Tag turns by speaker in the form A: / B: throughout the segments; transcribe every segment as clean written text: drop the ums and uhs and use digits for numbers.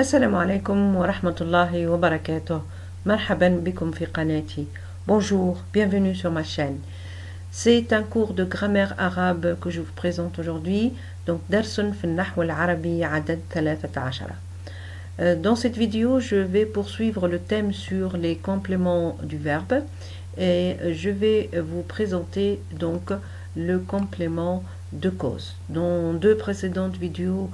A: Assalamu alaikum wa rahmatullahi wa barakatuh. Marhaban bikum fi qanati. Bonjour, bienvenue sur ma chaîne. C'est un cours de grammaire arabe que je vous présente aujourd'hui. Donc, Darsun fi al-Nahw al-Arabi adad 13. Dans cette vidéo, je vais poursuivre le thème sur les compléments du verbe et je vais vous présenter donc le complément de cause. Dans deux précédentes vidéos,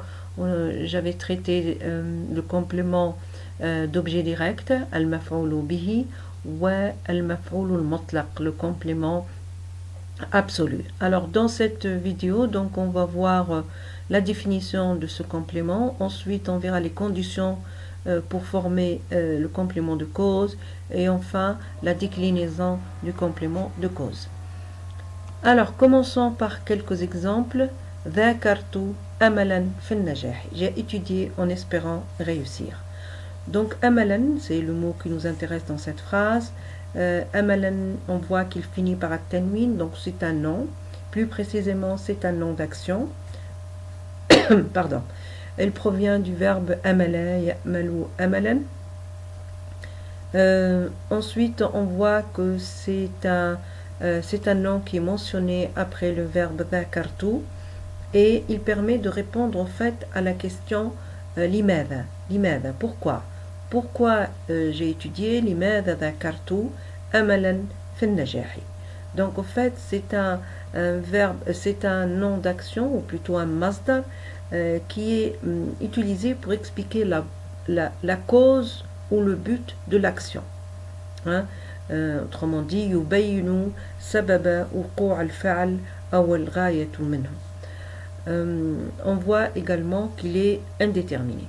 A: j'avais traité le complément d'objet direct, al-maf'oul bihi, ou al-maf'oul al-mutlaq, le complément absolu. Alors dans cette vidéo, donc on va voir la définition de ce complément. Ensuite, on verra les conditions pour former le complément de cause et enfin la déclinaison du complément de cause. Alors, commençons par quelques exemples. ذاكرت أملا في النجاح. J'ai étudié en espérant réussir. Donc, amalan, c'est le mot qui nous intéresse dans cette phrase. Amalan, on voit qu'il finit par at-tanwin, donc c'est un nom. Plus précisément, c'est un nom d'action. Pardon. Elle provient du verbe amala, ya'malu amalan. Ensuite, on voit que c'est un nom qui est mentionné après le verbe dhakartu et il permet de répondre en fait à la question limadha. Limadha, pourquoi? Pourquoi j'ai étudié limadha dhakartu amalan fi al-najahi. Donc en fait, c'est un verbe, c'est un nom d'action ou plutôt un masdar qui est utilisé pour expliquer la cause ou le but de l'action. Hein? Autrement dit, yubayinu sababa wuqu' al-fa'l aw al-ghayatu minhu. On voit également qu'il est indéterminé.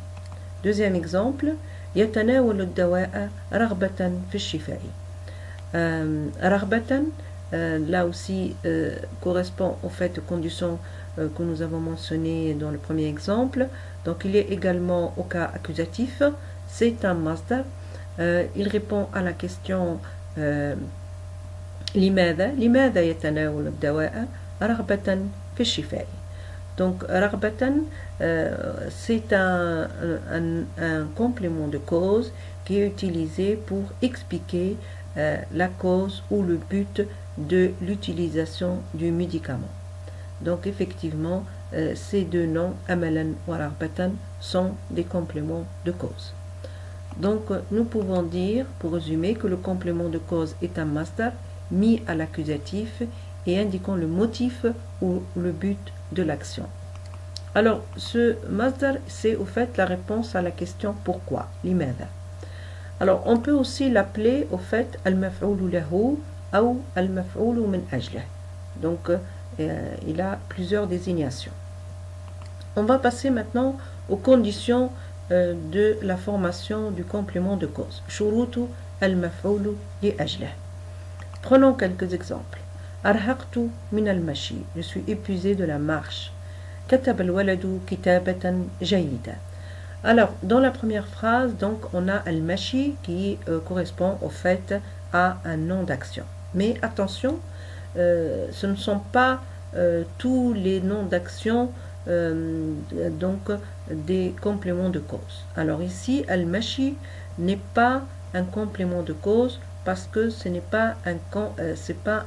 A: Deuxième exemple, يتناول الدواء رغبة في الشفاء. رغبة, là aussi correspond au fait aux conditions que nous avons mentionnées dans le premier exemple. Donc il est également au cas accusatif. C'est un masdar. Il répond à la question لماذا يتناول الدواء رغبة في الشفاء. Donc, raghbatan, c'est un complément de cause qui est utilisé pour expliquer la cause ou le but de l'utilisation du médicament. Donc, effectivement, ces deux noms, amalan ou raghbatan, sont des compléments de cause. Donc, nous pouvons dire, pour résumer, que le complément de cause est un masdar mis à l'accusatif et indiquant le motif ou le but de l'action. Alors, ce masdar, c'est au fait la réponse à la question pourquoi, limadha. Alors, on peut aussi l'appeler au fait al-maf'oul lahu ou al-maf'oul min ajlah. Donc, il a plusieurs désignations. On va passer maintenant aux conditions de la formation du complément de cause. Shurutu al-maf'oul li ajlah. Prenons quelques exemples. Arhaqtu min al-mashi. Je suis épuisé de la marche. كتب الولد كتابة جيدة. Alors, dans la première phrase, donc, on a al-mashi qui correspond au fait à un nom d'action. Mais attention, ce ne sont pas tous les noms d'action donc des compléments de cause. Alors ici, al-mashi n'est pas un complément de cause parce que ce n'est pas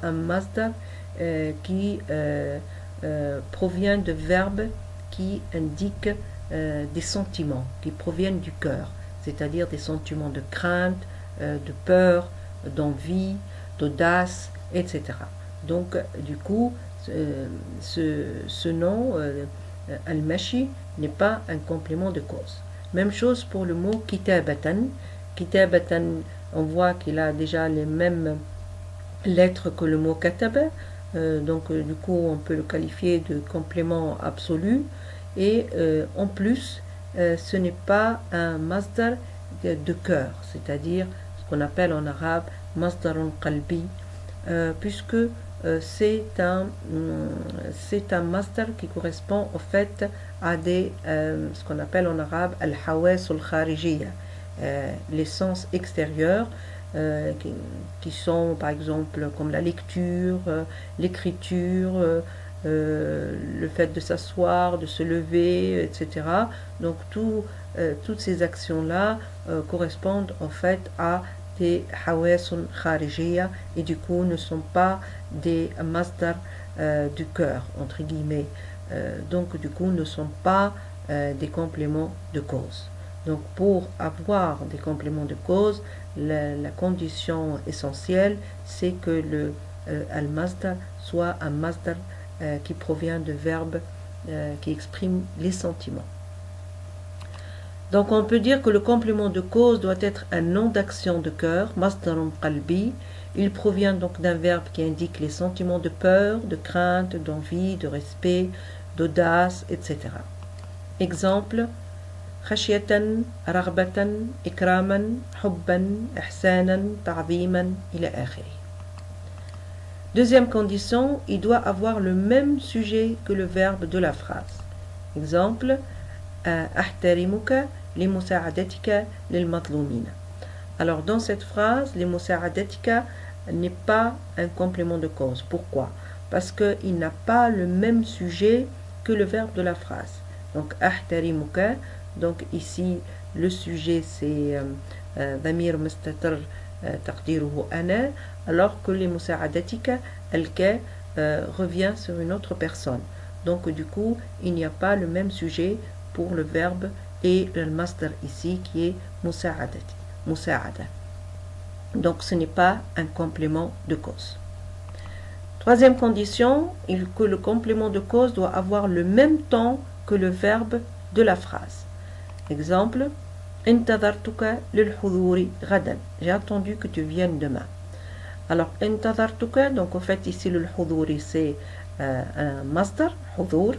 A: un masdar qui provient de verbes qui indiquent des sentiments, qui proviennent du cœur, c'est-à-dire des sentiments de crainte, de peur, d'envie, d'audace, etc. Donc, du coup, ce nom, al-mashi, n'est pas un complément de cause. Même chose pour le mot kitabatan. Kitabatan, on voit qu'il a déjà les mêmes lettres que le mot kataba. Donc du coup on peut le qualifier de complément absolu et en plus ce n'est pas un masdar de cœur, c'est-à-dire ce qu'on appelle en arabe masdarun qalbi, puisque c'est un masdar qui correspond au fait à ce qu'on appelle en arabe al-hawas al-kharijiyya, les sens extérieurs, qui sont par exemple comme la lecture, l'écriture, le fait de s'asseoir, de se lever, etc. Donc toutes ces actions-là correspondent en fait à des hawasun kharijiya et du coup ne sont pas des masdar du cœur, entre guillemets. Donc du coup ne sont pas des compléments de cause. Donc pour avoir des compléments de cause, la condition essentielle, c'est que le al-masdar soit un masdar qui provient de verbes qui expriment les sentiments. Donc on peut dire que le complément de cause doit être un nom d'action de cœur, masdarun qalbi. Il provient donc d'un verbe qui indique les sentiments de peur, de crainte, d'envie, de respect, d'audace, etc. Exemple: khashyatan, raghbatan, ikraman, hubban, ihsanan, ta'ziman, ila akhiri. Deuxième condition, il doit avoir le même sujet que le verbe de la phrase. Exemple: ahtarimuka limusa'adatika lilmatlumina. Alors dans cette phrase, limusa'adatika n'est pas un complément de cause. Pourquoi? Parce qu'il n'a pas le même sujet que le verbe de la phrase. Donc ahtarimuka, donc ici le sujet c'est dhamir mustatir taqdiruhu ana, alors que limusa'adatika al-ka revient sur une autre personne. Donc du coup, il n'y a pas le même sujet pour le verbe et le masdar ici qui est musa'ada. Donc ce n'est pas un complément de cause. Troisième condition, que le complément de cause doit avoir le même temps que le verbe de la phrase. Exemple: intadhartuka lil-hudhuri ghadan. J'ai attendu que tu viennes demain. Alors intadhartuka, donc en fait ici le hudhuri c'est un masdar, hudhur,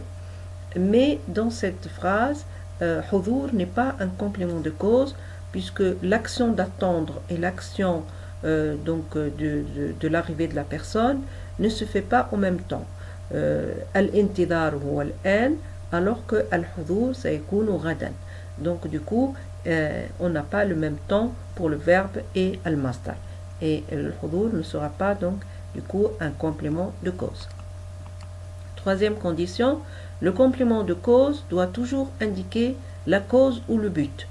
A: mais dans cette phrase, hudhur n'est pas un complément de cause puisque l'action d'attendre et l'action de l'arrivée de la personne ne se fait pas en même temps. Al-intidhar huwa al-an, alors que al-hudhur ça yakunu ghadan. Donc du coup, on n'a pas le même temps pour le verbe et al-masdar. Et le hudhur ne sera pas donc du coup un complément de cause. Troisième condition, le complément de cause doit toujours indiquer la cause ou le but.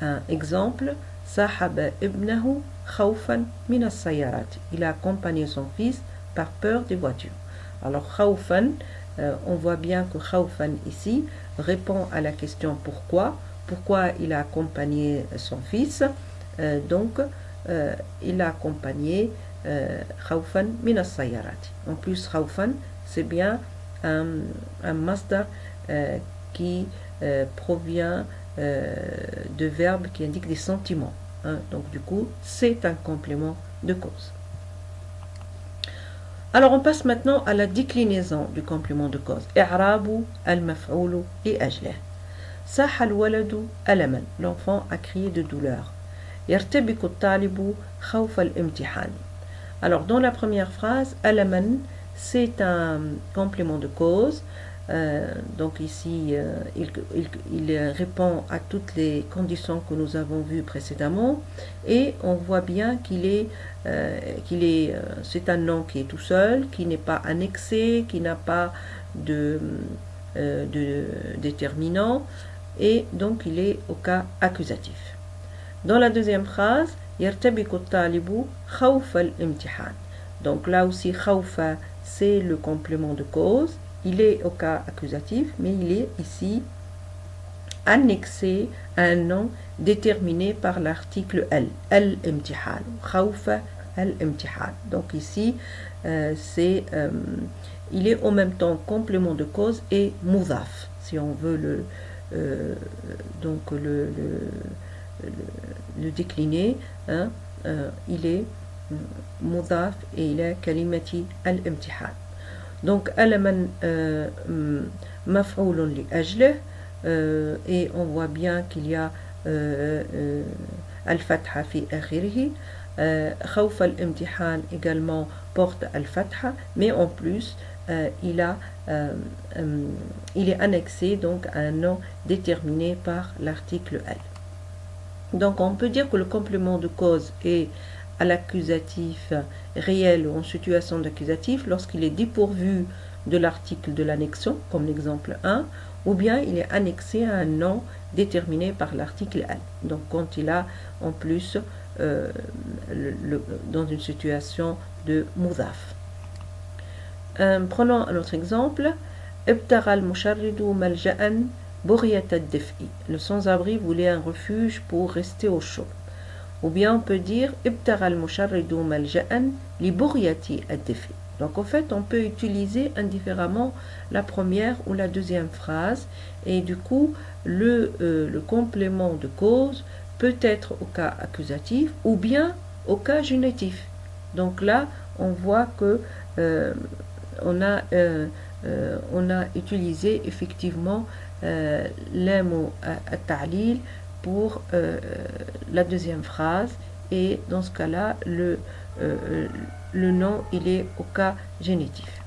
A: Un exemple: sahaba ibnahu khawfan min as-sayarat. Il a accompagné son fils par peur des voitures. Alors khawfan, on voit bien que khawfan ici répond à la question pourquoi. Pourquoi il a accompagné son fils? Il a accompagné khawfan min as-sayarat. En plus, khawfan c'est bien un masdar qui provient de verbes qui indiquent des sentiments. Donc du coup, c'est un complément de cause. Alors on passe maintenant à la déclinaison du complément de cause. I'rabu al-maf'ulu li ajlah. Saha al-waladu alaman. L'enfant a crié de douleur. Yartabiku at-talibu khawfa al-imtihan. Alors dans la première phrase, alaman c'est un complément de cause. Donc ici, il répond à toutes les conditions que nous avons vues précédemment et on voit bien c'est un nom qui est tout seul, qui n'est pas annexé, qui n'a pas de déterminant et donc il est au cas accusatif. Dans la deuxième phrase, yartabiku at-talibu khawfa al-imtihan. Donc là aussi, khawfa c'est le complément de cause. Il est au cas accusatif, mais il est ici annexé à un nom déterminé par l'article al, al-imtihan, khawfa al-imtihan. Donc ici, il est en même temps complément de cause et mudhaf, si on veut le décliner. Il est mudhaf et il est kalimati al-imtihan. Donc alaman maf'oulun li ajlah, et on voit bien qu'il y a al-fatha fi akhirihi. Khawf al-imtihan également porte al-fatha, mais en plus il est annexé donc à un nom déterminé par l'article al. Donc on peut dire que le complément de cause est à l'accusatif réel ou en situation d'accusatif lorsqu'il est dépourvu de l'article de l'annexion, comme l'exemple 1, ou bien il est annexé à un nom déterminé par l'article al. Donc quand il a en plus dans une situation de mudaf. Prenons un autre exemple. ابتغى المشرد ملجأ بغية الدفء. Le sans-abri voulait un refuge pour rester au chaud. Ou bien on peut dire ابتغى المشرد ملجأ لبغية الدفء. Donc en fait on peut utiliser indifféremment la première ou la deuxième phrase et du coup le complément de cause peut être au cas accusatif ou bien au cas génitif. Donc là on voit que on a utilisé effectivement les mots à ta'lil pour la deuxième phrase et dans ce cas-là le nom il est au cas génitif.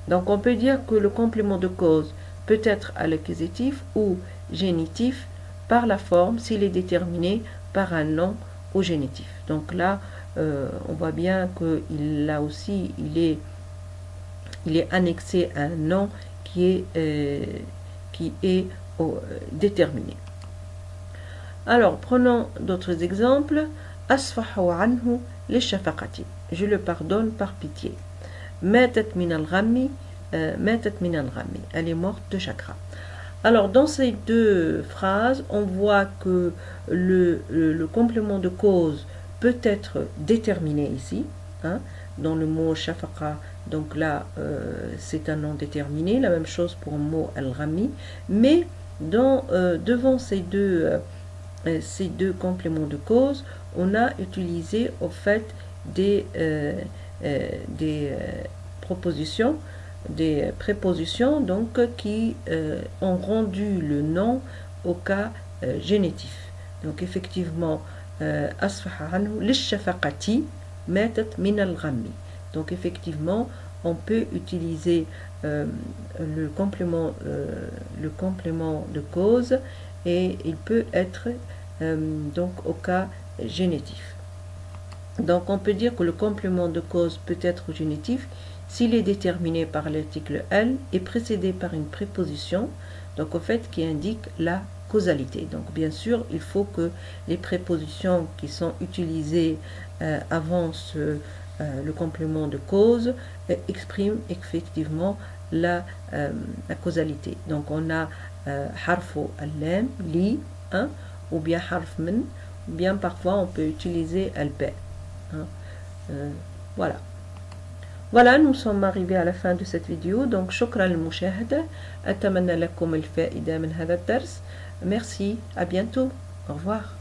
A: Donc on peut dire que le complément de cause peut être à l'accusatif ou génitif par la forme s'il est déterminé par un nom au génitif. Donc là on voit bien que là aussi il est annexé à un nom qui est déterminé. Alors, prenons d'autres exemples. Asfahu anhu lishafaqati. Je le pardonne par pitié. Matat min al-ghammi. Matat min al-ghammi. Elle est morte de chagrin. Alors, dans ces deux phrases, on voit que le complément de cause peut être déterminé ici, hein, dans le mot shafaqa. Donc là, c'est un nom déterminé. La même chose pour le mot al-ghammi. Mais devant ces deux compléments de cause, on a utilisé au fait des propositions, des prépositions donc qui ont rendu le nom au cas génitif. Donc effectivement, asfaha anhu lishafaqati matat min al-ghammi. Donc effectivement, on peut utiliser le complément de cause et il peut être donc au cas génitif. Donc on peut dire que le complément de cause peut être génitif s'il est déterminé par l'article L et précédé par une préposition, donc au fait qui indique la causalité. Donc bien sûr, il faut que les prépositions qui sont utilisées avant le complément de cause exprime effectivement la causalité. Donc on a harfu al-lam, li, hein, ou bien harf min, ou bien parfois on peut utiliser al-ba. Hein. Voilà. Voilà, nous sommes arrivés à la fin de cette vidéo. Donc, shukran al-mushahada. Atamanna lakum al-fa'ida min hadha ad-dars. Merci, à bientôt. Au revoir.